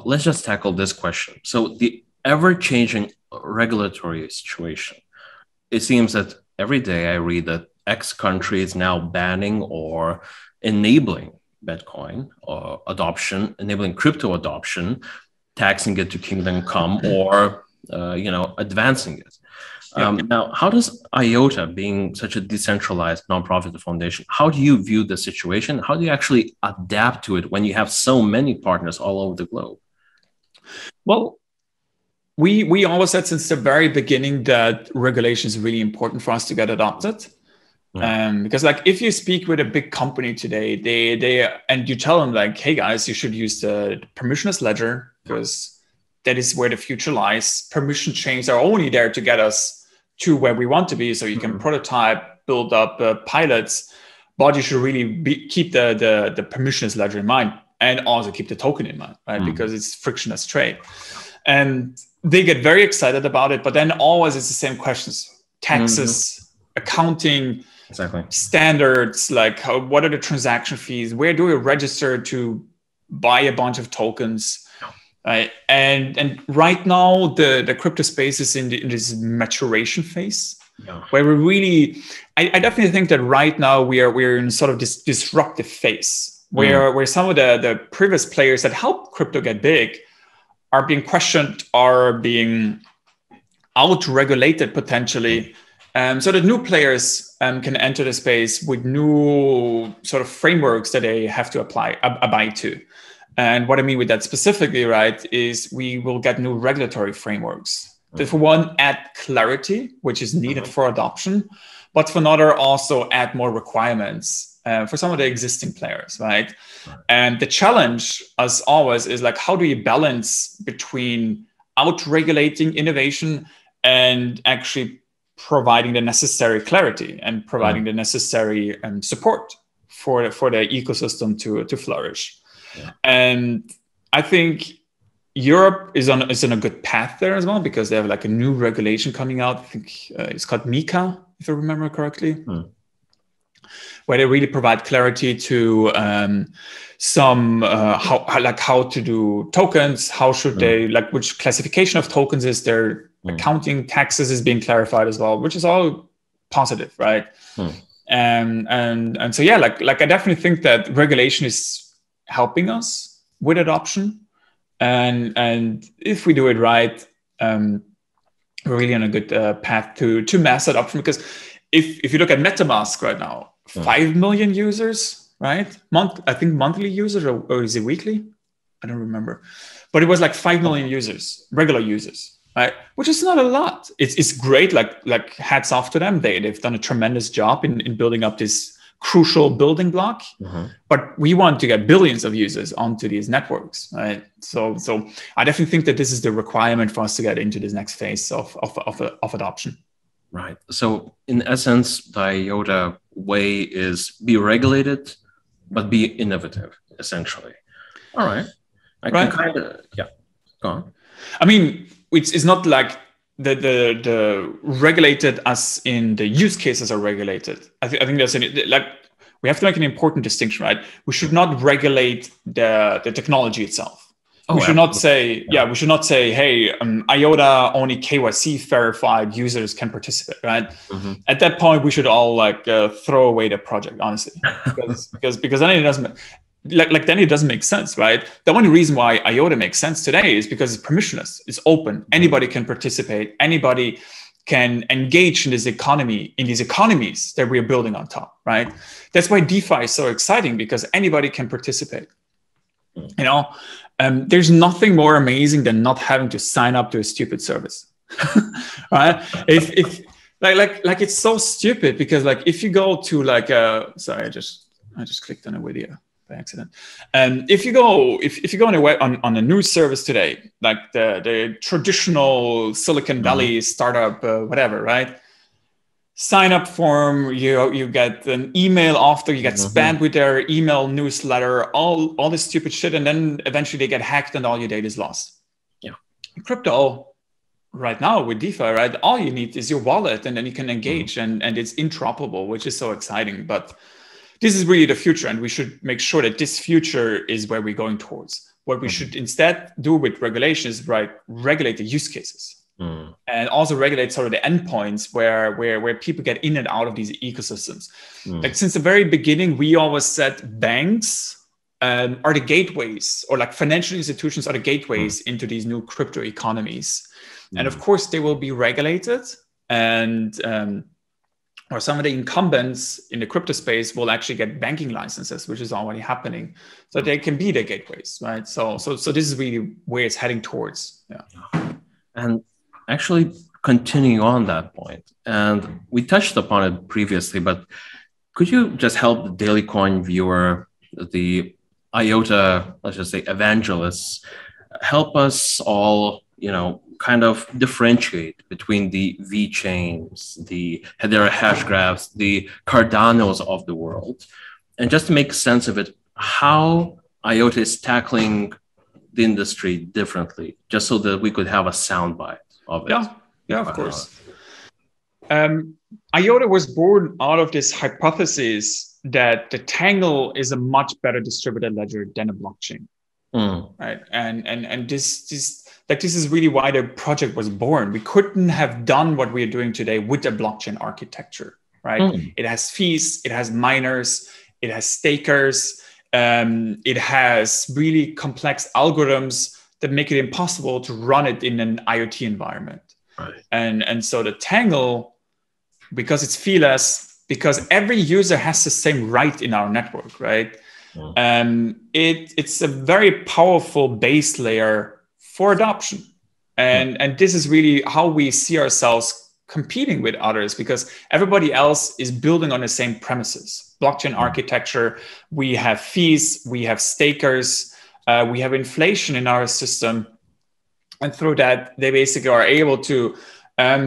let's just tackle this question. So the ever-changing regulatory situation, it seems that every day I read that X country is now banning or enabling Bitcoin or adoption, enabling crypto adoption, taxing it to kingdom come, or advancing it. Now, how does IOTA, being such a decentralized nonprofit foundation, how do you view the situation? How do you actually adapt to it when you have so many partners all over the globe? Well, we always said since the very beginning that regulation is really important for us to get adopted. Because like if you speak with a big company today, they and you tell them like, hey guys, you should use the permissionless ledger because that is where the future lies. Permission chains are only there to get us to where we want to be, so you can prototype, build up pilots, but you should really keep the permissionless ledger in mind and also keep the token in mind, right? Because it's frictionless trade. And they get very excited about it, but then always it's the same questions: taxes, accounting, standards, like what are the transaction fees? Where do we register to buy a bunch of tokens? Right. And right now the crypto space is in this maturation phase, where we really, I definitely think that right now we're in sort of this disruptive phase where some of the previous players that helped crypto get big are being questioned, are being out-regulated potentially, so that new players can enter the space with new sort of frameworks that they have to abide to. And what I mean with that specifically, right, is we will get new regulatory frameworks that, for one, add clarity, which is needed for adoption, but for another, also add more requirements for some of the existing players, right? And the challenge, as always, is like, how do you balance between out-regulating innovation and actually providing the necessary clarity and providing the necessary support for the ecosystem to flourish? And I think Europe is on a good path there as well, because they have like a new regulation coming out. I think it's called MiCA, if I remember correctly, where they really provide clarity to how to do tokens, how should they, like which classification of tokens is there, accounting, taxes is being clarified as well, which is all positive, right? And so yeah, like I definitely think that regulation is helping us with adoption, and if we do it right, we're really on a good path to mass adoption. Because if you look at MetaMask right now, 5 million users, right? I think monthly users, or is it weekly? I don't remember, but it was like 5 million users, regular users, right? Which is not a lot. It's great. Like hats off to them. They've done a tremendous job in building up this crucial building block, but we want to get billions of users onto these networks, right? So I definitely think that this is the requirement for us to get into this next phase of adoption. Right. So in essence, the IOTA way is be regulated, but be innovative, essentially. All right. I can kind of, go on. I mean, it's not like the regulated as in the use cases are regulated. I think that's like we have to make an important distinction, right? We should not regulate the technology itself. We should not say, we should not say, hey, IOTA only KYC verified users can participate, right? At that point, we should all like throw away the project, honestly, because then it doesn't. Then it doesn't make sense, right? The only reason why IOTA makes sense today is because it's permissionless, it's open. Anybody can participate. Anybody can engage in this economy, in these economies that we are building on top, right? That's why DeFi is so exciting, because anybody can participate. You know, there's nothing more amazing than not having to sign up to a stupid service, right? If like it's so stupid, because like if you go to like sorry, I just clicked on a video by accident. And if you go on a news service today, like the traditional Silicon Valley startup, whatever, right? Sign up form, you get an email after, you get spammed with their email newsletter, all this stupid shit, and then eventually they get hacked and all your data is lost. Yeah. Crypto, right now with DeFi, right? All you need is your wallet, and then you can engage, and it's interoperable, which is so exciting. But this is really the future, and we should make sure that this future is where we're going towards. What we should instead do with regulations, right? Regulate the use cases. And also regulate sort of the endpoints where people get in and out of these ecosystems. Like since the very beginning, we always said banks are the gateways, or like financial institutions are the gateways into these new crypto economies. And of course, they will be regulated, and or some of the incumbents in the crypto space will actually get banking licenses, which is already happening, so they can be the gateways, right? So this is really where it's heading towards. Yeah. And actually, continuing on that point, and we touched upon it previously, but could you just help the DailyCoin viewer, the IOTA, let's just say evangelists, help us all, kind of differentiate between the V chains, the Hedera hash graphs, the Cardanos of the world, and just to make sense of it, how IOTA is tackling the industry differently, just so that we could have a soundbite of it. Yeah, of course. IOTA was born out of this hypothesis that the Tangle is a much better distributed ledger than a blockchain, right? And this is really why the project was born. We couldn't have done what we are doing today with a blockchain architecture, right? It has fees, it has miners, it has stakers, it has really complex algorithms that make it impossible to run it in an IoT environment. Right. And so the Tangle, because it's feeless, because every user has the same right in our network, right? It's a very powerful base layer for adoption. And this is really how we see ourselves competing with others, because everybody else is building on the same premises. Blockchain architecture, we have fees, we have stakers, we have inflation in our system. And through that, they basically are able to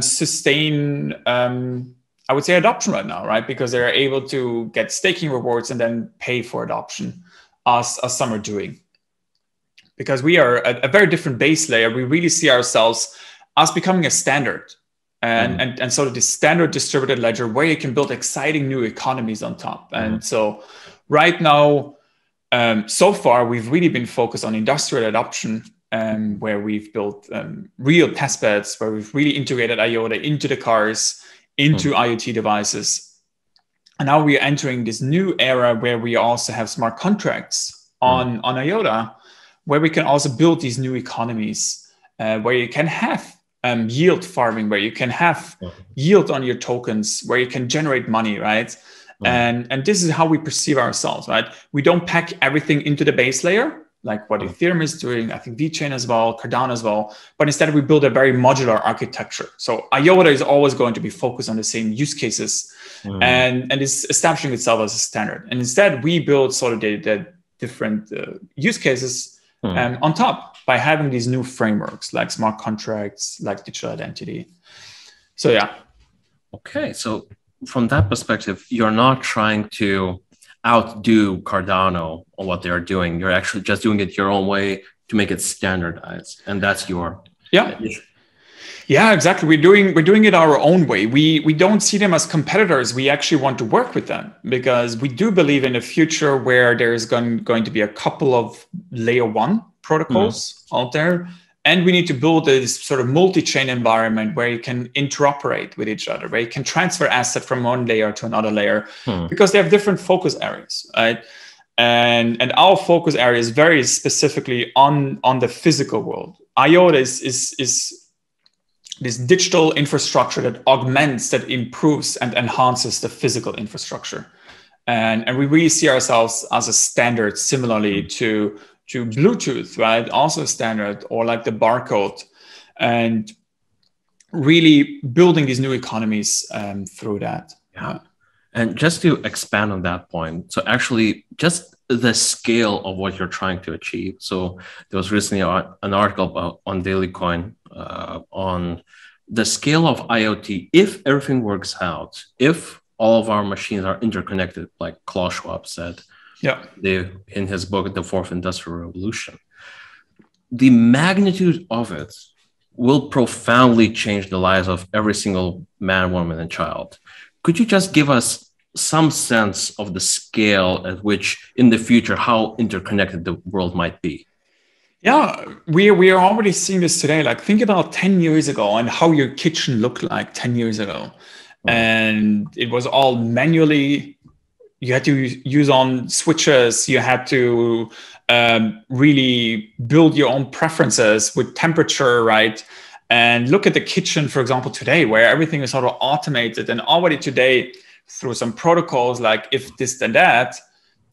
sustain, I would say, adoption right now, right? Because they're able to get staking rewards and then pay for adoption, as some are doing. Because we are a very different base layer. We really see ourselves as becoming a standard. And so this standard distributed ledger where you can build exciting new economies on top. And so right now, so far, we've really been focused on industrial adoption, where we've built real testbeds, where we've really integrated IOTA into the cars, into IoT devices. And now we are entering this new era where we also have smart contracts on IOTA, where we can also build these new economies, where you can have yield farming, where you can have yield on your tokens, where you can generate money, right? And this is how we perceive ourselves, right? We don't pack everything into the base layer, like what Ethereum is doing, I think VeChain as well, Cardano as well, but instead we build a very modular architecture. So IOTA is always going to be focused on the same use cases and is establishing itself as a standard. And instead we build sort of the different use cases on top by having these new frameworks like smart contracts, like digital identity. So yeah. Okay, so from that perspective, you're not trying to outdo Cardano or what they're doing. You're actually just doing it your own way to make it standardized, and that's your mission. Yeah, exactly. We're doing it our own way. We don't see them as competitors. We actually want to work with them because we do believe in a future where there's going to be a couple of layer one protocols out there. And we need to build this sort of multi-chain environment where you can interoperate with each other, where you can transfer asset from one layer to another layer, because they have different focus areas, right? And our focus area is very specifically on the physical world. IOTA is this digital infrastructure that augments, that improves and enhances the physical infrastructure. And we really see ourselves as a standard similarly to Bluetooth, right? Also a standard, or like the barcode, and really building these new economies through that. Yeah. And just to expand on that point, so actually just the scale of what you're trying to achieve. So there was recently an article on DailyCoin on the scale of IoT. If everything works out, if all of our machines are interconnected, like Klaus Schwab said, in his book, The Fourth Industrial Revolution, the magnitude of it will profoundly change the lives of every single man, woman, and child. Could you just give us some sense of the scale at which, in the future, how interconnected the world might be? Yeah, we are already seeing this today. Like, think about 10 years ago and how your kitchen looked like 10 years ago. And it was all manually. You had to use on switches. You had to really build your own preferences with temperature, right? And look at the kitchen, for example, today, where everything is sort of automated. And already today, through some protocols like if this, then that,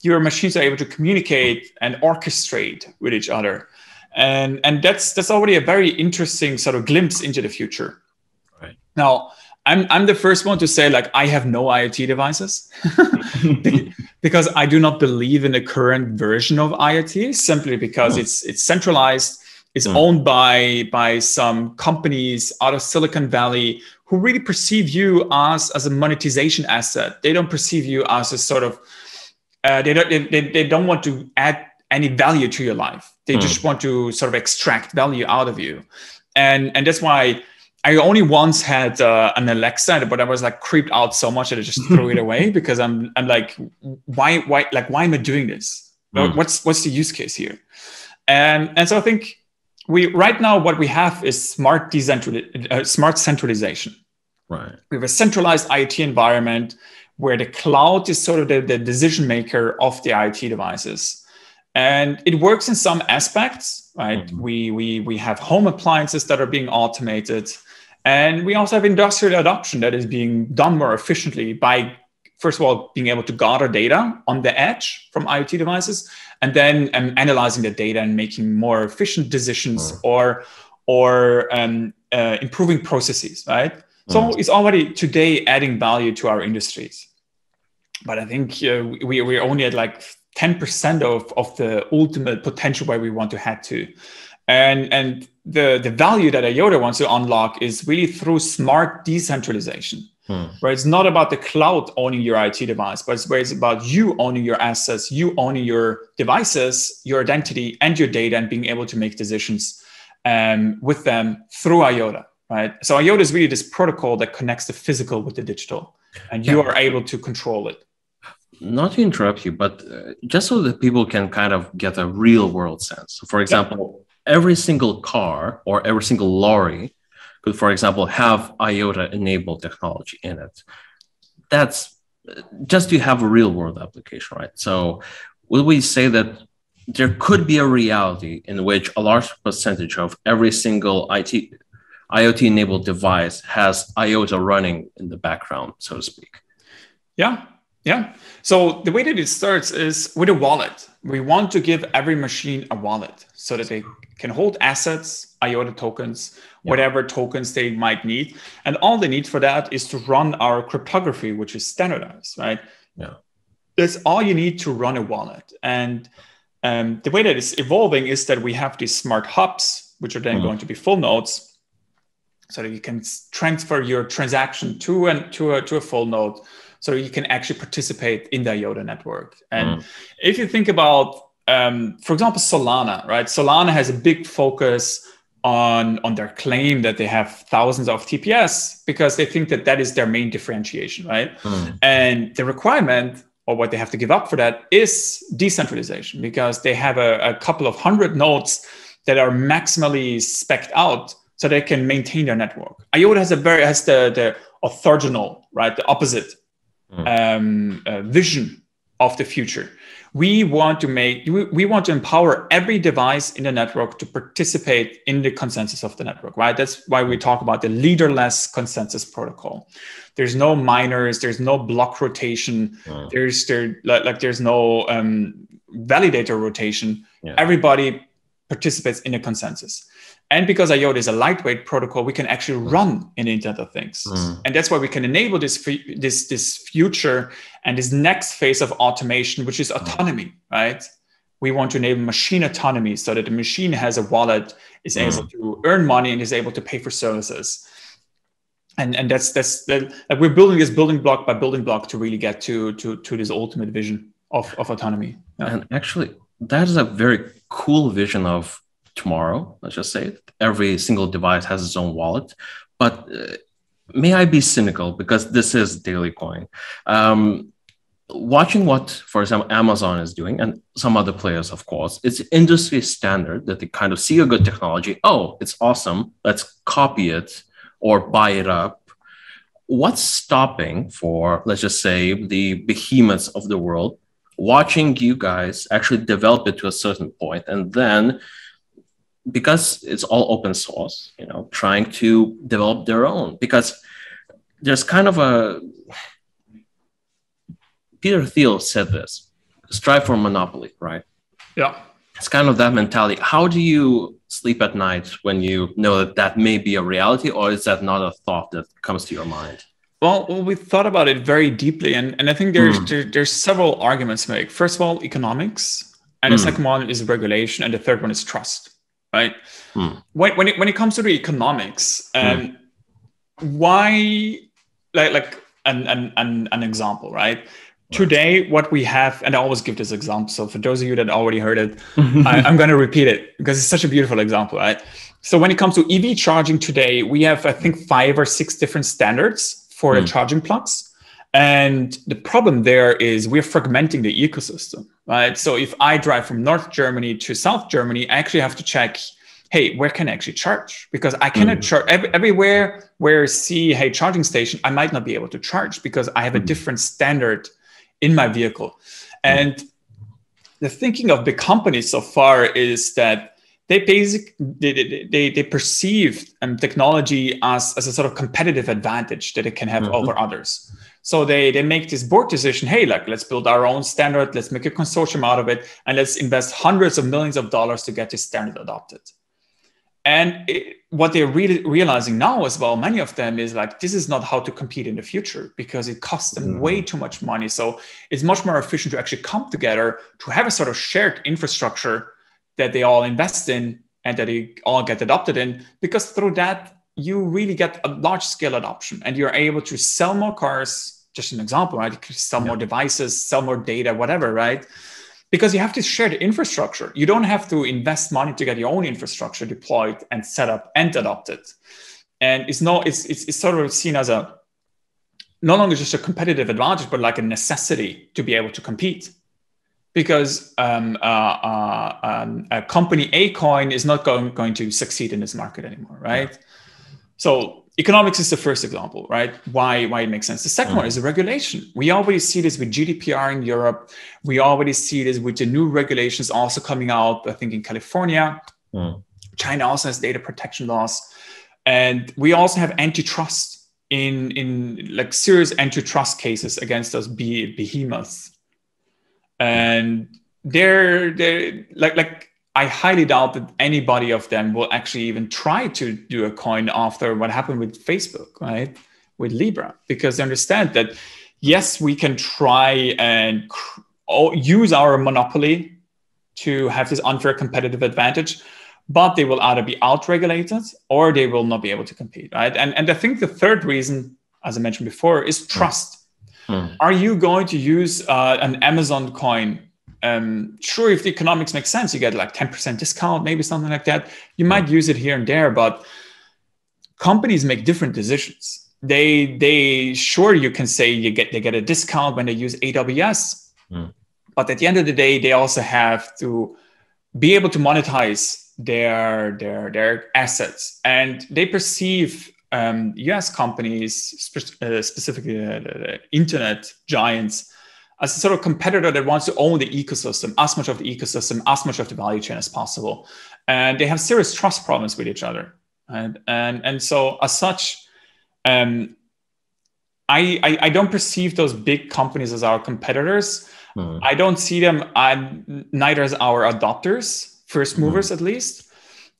your machines are able to communicate and orchestrate with each other. And that's already a very interesting sort of glimpse into the future. Right. Now, I'm the first one to say, like, I have no IoT devices because I do not believe in the current version of IoT, simply because it's centralized. It's owned by some companies out of Silicon Valley who really perceive you as a monetization asset. They don't perceive you as a sort of they don't want to add any value to your life. They just want to sort of extract value out of you, and that's why I only once had an Alexa, but I was like creeped out so much that I just threw it away, because I'm like, why am I doing this? What's the use case here? And so I think right now what we have is smart centralization. Right. We have a centralized IoT environment where the cloud is sort of the decision maker of the IoT devices. And it works in some aspects, right? We have home appliances that are being automated. And we also have industrial adoption that is being done more efficiently by, first of all, being able to gather data on the edge from IoT devices, and then analyzing the data and making more efficient decisions or improving processes, right? So it's already today adding value to our industries. But I think we're only at like 10% of the ultimate potential where we want to head to. And the value that IOTA wants to unlock is really through smart decentralization, where it's not about the cloud owning your IoT device, but it's about you owning your assets, you owning your devices, your identity, and your data, and being able to make decisions with them through IOTA, right? So IOTA is really this protocol that connects the physical with the digital, and you are able to control it. Not to interrupt you, but just so that people can kind of get a real world sense. So for example, every single car or every single lorry could, for example, have IOTA enabled technology in it. That's just to have a real world application, right? So will we say that there could be a reality in which a large percentage of every single IoT enabled device has IOTA running in the background, so to speak? Yeah. So the way that it starts is with a wallet. We want to give every machine a wallet so that they can hold assets, IOTA tokens, whatever tokens they might need. And all they need for that is to run our cryptography, which is standardized, right? Yeah. That's all you need to run a wallet. And the way that it's evolving is that we have these smart hubs, which are then going to be full nodes, so that you can transfer your transaction to a full node, so you can actually participate in the IOTA network. And if you think about, for example, Solana, right? Solana has a big focus on their claim that they have thousands of TPS, because they think that is their main differentiation, right? And the requirement, or what they have to give up for that, is decentralization, because they have a couple of hundred nodes that are maximally specced out so they can maintain their network. IOTA has the orthogonal, right? The opposite vision of the future. We want to empower every device in the network to participate in the consensus of the network, right? That's why we talk about the leaderless consensus protocol. There's no miners, there's no block rotation, there's no validator rotation. Everybody participates in a consensus. And because IOTA is a lightweight protocol, we can actually run in the Internet of Things. And that's why we can enable this future and this next phase of automation, which is autonomy, right? We want to enable machine autonomy so that the machine has a wallet, is able to earn money, and is able to pay for services. And that's we're building this building block by building block to really get to this ultimate vision of autonomy. And actually, that is a very cool vision of tomorrow. Let's just say every single device has its own wallet. But may I be cynical, because this is DailyCoin. watching what, for example, Amazon is doing and some other players, of course, it's industry standard that they kind of see a good technology. Oh, it's awesome. Let's copy it or buy it up. What's stopping for, let's just say, the behemoths of the world watching you guys actually develop it to a certain point and then, because it's all open source, trying to develop their own? Because there's kind of a, Peter Thiel said this, strive for monopoly, right? Yeah. It's kind of that mentality. How do you sleep at night when you know that that may be a reality, or is that not a thought that comes to your mind? Well, we thought about it very deeply, and I think there's several arguments to make. First of all, economics, and the second one is regulation, and the third one is trust, right? When it comes to the economics, why, like an example, right? Today, what we have, and I always give this example, so for those of you that already heard it, I'm going to repeat it because it's such a beautiful example, right? So when it comes to EV charging today, we have, I think, 5 or 6 different standards for the charging plugs. And the problem there is we're fragmenting the ecosystem, right? So if I drive from North Germany to South Germany, I actually have to check, hey, where can I actually charge? Because I cannot charge everywhere where see, hey, charging station, I might not be able to charge because I have a different standard in my vehicle. And the thinking of big companies so far is that they perceive technology as a sort of competitive advantage that it can have over others. So they make this board decision, hey, like, let's build our own standard, let's make a consortium out of it, and let's invest hundreds of millions of dollars to get this standard adopted. And what they're really realizing now as well, many of them, is like, this is not how to compete in the future because it costs them way too much money. So it's much more efficient to actually come together to have a sort of shared infrastructure that they all invest in and that they all get adopted in, because through that, you really get a large scale adoption and you're able to sell more cars, just an example, right? You can sell more devices, sell more data, whatever, right? Because you have this shared infrastructure. You don't have to invest money to get your own infrastructure deployed and set up and adopted. And it's sort of seen as no longer just a competitive advantage, but like a necessity to be able to compete. Because a company A coin is not going to succeed in this market anymore, right? Yeah. So economics is the first example, right? Why it makes sense. The second one is the regulation. We already see this with GDPR in Europe. We already see this with the new regulations also coming out, I think, in California. China also has data protection laws. And we also have antitrust in like serious antitrust cases against those behemoths. And they're like I highly doubt that anybody of them will actually even try to do a coin after what happened with Facebook, right? With Libra, because they understand that, yes, we can try and use our monopoly to have this unfair competitive advantage, but they will either be out-regulated or they will not be able to compete, right? And I think the third reason, as I mentioned before, is trust. Are you going to use an Amazon coin? Sure, if the economics make sense, you get like 10% discount, maybe something like that. You might use it here and there, but companies make different decisions. They sure, you can say they get a discount when they use AWS, but at the end of the day, they also have to be able to monetize their assets, and they perceive US companies, specifically the internet giants, as a sort of competitor that wants to own the ecosystem, as much of the ecosystem, as much of the value chain as possible. And they have serious trust problems with each other. And so as such, I don't perceive those big companies as our competitors. I don't see them neither as our adopters, first movers at least.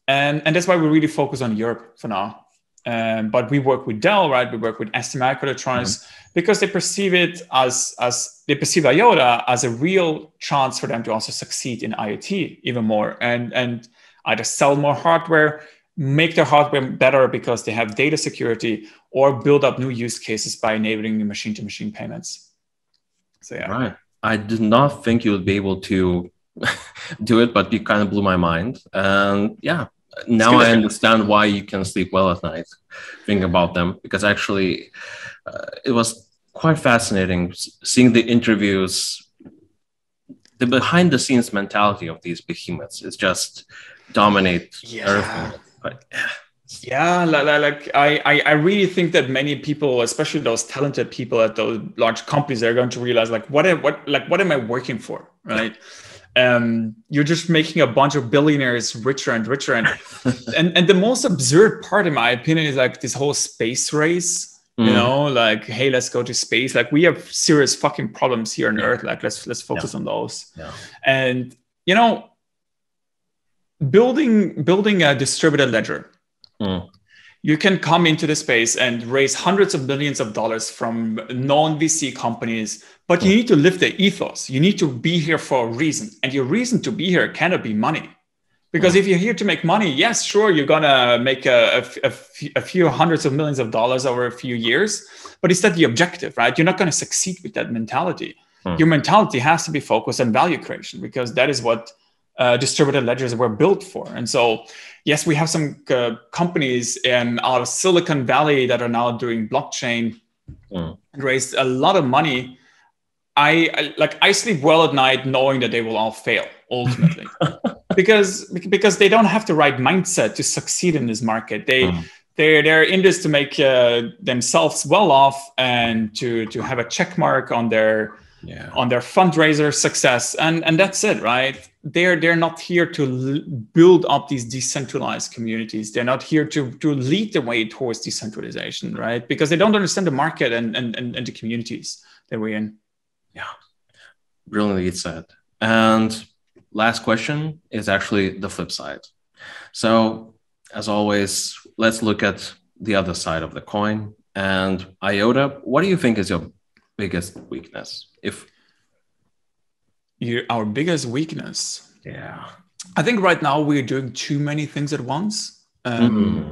And that's why we really focus on Europe for now. But we work with Dell, right? We work with STMicroelectronics because they perceive it as they perceive IOTA as a real chance for them to also succeed in IoT even more, and either sell more hardware, make their hardware better because they have data security, or build up new use cases by enabling machine-to-machine payments. So yeah, right. I did not think you would be able to do it, but you kind of blew my mind. And yeah. Now I understand why you can sleep well at night thinking about them, because actually it was quite fascinating seeing the interviews. The behind the scenes mentality of these behemoths is just dominate everything. But yeah, I really think that many people, especially those talented people at those large companies, are going to realize like what am I working for, right? You're just making a bunch of billionaires richer and richer, and the most absurd part, in my opinion, is like this whole space race. You know, like, hey, let's go to space. Like, we have serious fucking problems here on Earth. Like, let's focus on those. And you know, building a distributed ledger. You can come into the space and raise hundreds of millions of dollars from non-VC companies, but you need to live the ethos. You need to be here for a reason. And your reason to be here cannot be money. Because if you're here to make money, yes, sure, you're going to make a few hundreds of millions of dollars over a few years. But is that the objective, right? You're not going to succeed with that mentality. Your mentality has to be focused on value creation, because that is what distributed ledgers were built for. And so, yes, we have some companies out of Silicon Valley that are now doing blockchain and raised a lot of money. I sleep well at night knowing that they will all fail ultimately, because they don't have the right mindset to succeed in this market. They're in this to make themselves well off and to have a check mark on their fundraiser success, and that's it, right? They're not here to build up these decentralized communities. They're not here to lead the way towards decentralization, right? Because they don't understand the market and the communities that we're in. Yeah, brilliantly said. And last question is actually the flip side. So, as always, let's look at the other side of the coin. And IOTA, what do you think is your biggest weakness? Our biggest weakness? Yeah. I think right now we're doing too many things at once.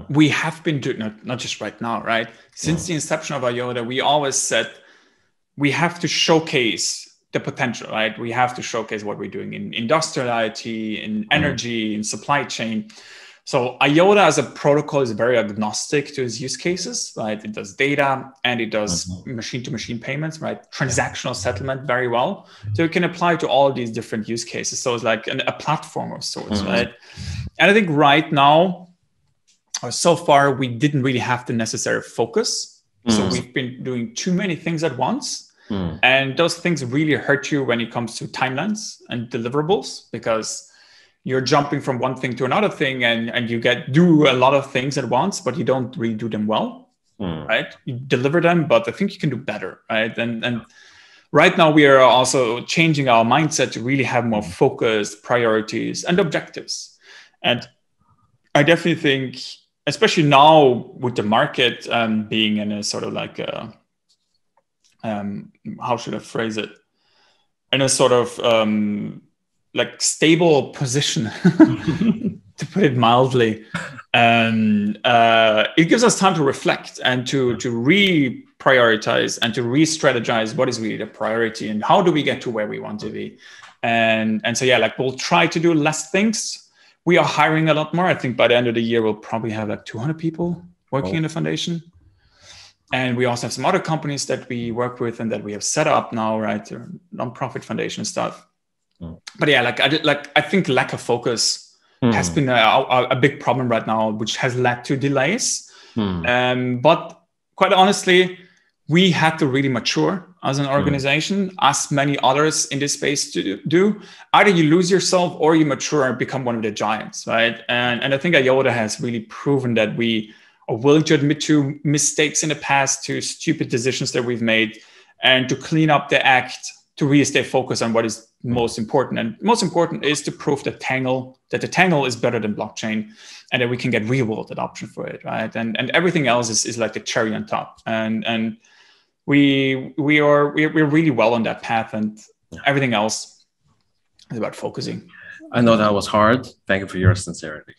We have been doing, not just right now, right? Since the inception of IOTA, we always said we have to showcase the potential, right? We have to showcase what we're doing in industrial IoT, in energy, in supply chain. So IOTA as a protocol is very agnostic to its use cases, right? It does data and it does machine-to-machine payments, right? Transactional settlement very well. So it can apply to all of these different use cases. So it's like a platform of sorts, right? And I think right now, or so far, we didn't really have the necessary focus. So we've been doing too many things at once. And those things really hurt you when it comes to timelines and deliverables, because you're jumping from one thing to another thing, and you do a lot of things at once, but you don't really do them well, right? You deliver them, but I think you can do better, right? And right now we are also changing our mindset to really have more focused priorities and objectives. And I definitely think, especially now with the market being in a sort of like how should I phrase it? In a sort of like stable position, to put it mildly. It gives us time to reflect and to reprioritize and to re-strategize what is really the priority and how do we get to where we want to be. And so, yeah, like we'll try to do less things. We are hiring a lot more. I think by the end of the year, we'll probably have like 200 people working in the foundation. And we also have some other companies that we work with and that we have set up now, right? Nonprofit foundation stuff. But yeah, I think lack of focus has been a big problem right now, which has led to delays. But quite honestly, we had to really mature as an organization, as many others in this space do. Either you lose yourself or you mature and become one of the giants, right? And I think IOTA has really proven that we are willing to admit to mistakes in the past, to stupid decisions that we've made, and to clean up the act, to really stay focused on what is most important. And most important is to prove that the Tangle is better than blockchain, and that we can get real world adoption for it, right? And everything else is like the cherry on top. And we're really well on that path, and everything else is about focusing. I know that was hard. Thank you for your sincerity.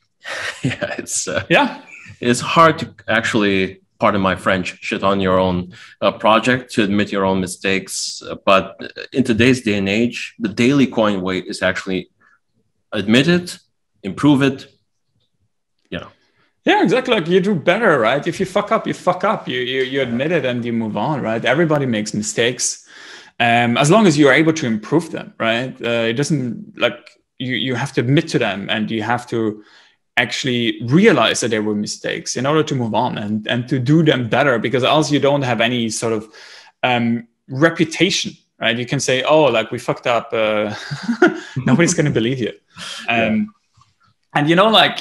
It's hard to actually, pardon my French, shit on your own project, to admit your own mistakes. But in today's day and age, the DailyCoin way is actually admit it, improve it, Yeah, exactly. Like you do better, right? If you fuck up, you fuck up. You admit it and you move on, right? Everybody makes mistakes, as long as you are able to improve them, right? It doesn't like you have to admit to them, and you have to actually realize that there were mistakes in order to move on and to do them better, because else you don't have any sort of reputation, right? You can say, oh, like we fucked up. Nobody's going to believe you. And, you know, like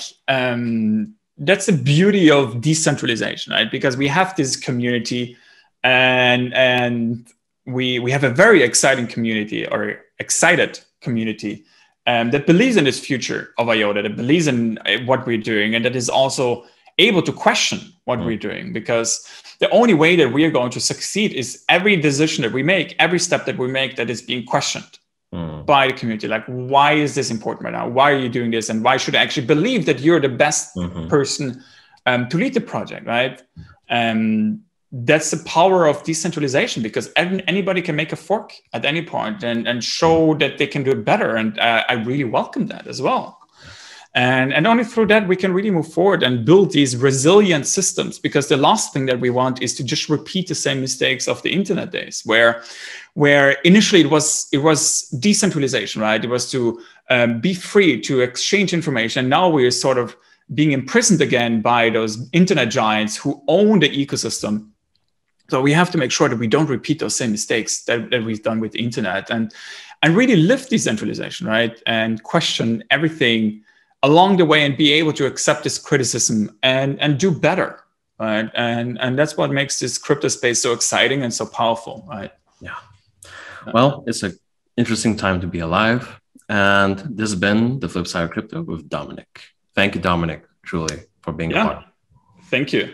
that's the beauty of decentralization, right? Because we have this community and we have a very exciting community, or excited community, that believes in this future of IOTA, that believes in what we're doing, and that is also able to question what we're doing. Because the only way that we are going to succeed is every decision that we make, every step that we make, that is being questioned by the community. Like, why is this important right now? Why are you doing this? And why should I actually believe that you're the best person to lead the project, right? That's the power of decentralization, because anybody can make a fork at any point and show that they can do it better. And I really welcome that as well. And only through that we can really move forward and build these resilient systems, because the last thing that we want is to just repeat the same mistakes of the internet days, where initially it was decentralization, right? It was to be free to exchange information. And now we're sort of being imprisoned again by those internet giants who own the ecosystem. So we have to make sure that we don't repeat those same mistakes that we've done with the internet, and really live decentralization, right? And question everything along the way, and be able to accept this criticism and do better, right? And that's what makes this crypto space so exciting and so powerful, right? Yeah. Well, it's an interesting time to be alive. And this has been the Flipside Crypto with Dominik. Thank you, Dominik, truly, for being a part. Thank you.